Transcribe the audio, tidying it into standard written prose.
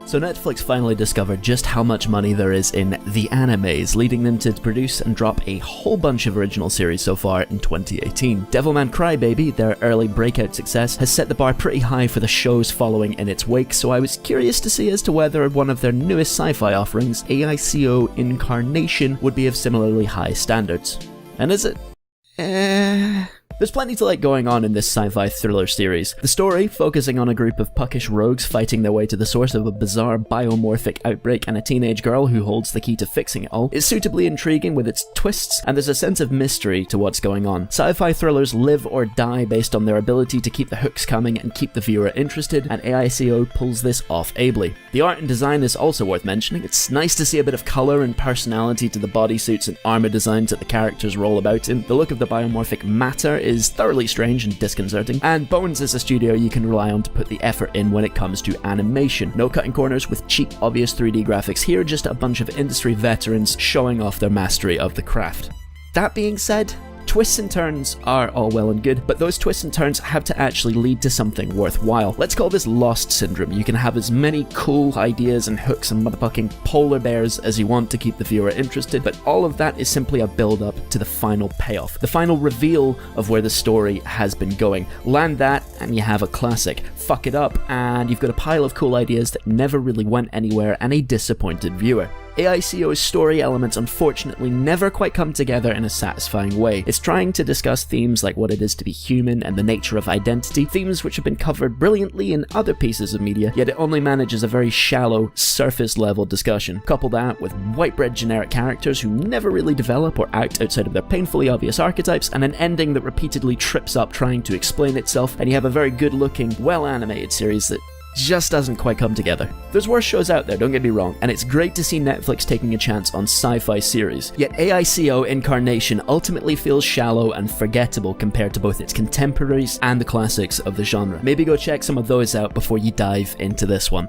So Netflix finally discovered just how much money there is in the animes, leading them to produce and drop a whole bunch of original series so far in 2018. Devilman Crybaby, their early breakout success, has set the bar pretty high for the shows following in its wake, so I was curious to see as to whether one of their newest sci-fi offerings, AICO Incarnation, would be of similarly high standards. And is it? There's plenty to like going on in this sci-fi thriller series. The story, focusing on a group of puckish rogues fighting their way to the source of a bizarre biomorphic outbreak and a teenage girl who holds the key to fixing it all, is suitably intriguing with its twists, and there's a sense of mystery to what's going on. Sci-fi thrillers live or die based on their ability to keep the hooks coming and keep the viewer interested, and AICO pulls this off ably. The art and design is also worth mentioning. It's nice to see a bit of colour and personality to the bodysuits and armour designs that the characters roll about in. The look of the biomorphic matter is thoroughly strange and disconcerting, and Bones is a studio you can rely on to put the effort in when it comes to animation. No cutting corners with cheap, obvious 3D graphics here, just a bunch of industry veterans showing off their mastery of the craft. That being said, twists and turns are all well and good, but those twists and turns have to actually lead to something worthwhile. Let's call this Lost Syndrome. You can have as many cool ideas and hooks and motherfucking polar bears as you want to keep the viewer interested, but all of that is simply a build-up to the final payoff, the final reveal of where the story has been going. Land that, and you have a classic. Fuck it up, and you've got a pile of cool ideas that never really went anywhere and a disappointed viewer. AICO's story elements unfortunately never quite come together in a satisfying way. It's trying to discuss themes like what it is to be human and the nature of identity, themes which have been covered brilliantly in other pieces of media, yet it only manages a very shallow, surface-level discussion. Couple that with white-bread generic characters who never really develop or act outside of their painfully obvious archetypes, and an ending that repeatedly trips up trying to explain itself, and you have a very good-looking, well-animated series that just doesn't quite come together. There's worse shows out there, don't get me wrong, and it's great to see Netflix taking a chance on sci-fi series, yet AICO Incarnation ultimately feels shallow and forgettable compared to both its contemporaries and the classics of the genre. Maybe go check some of those out before you dive into this one.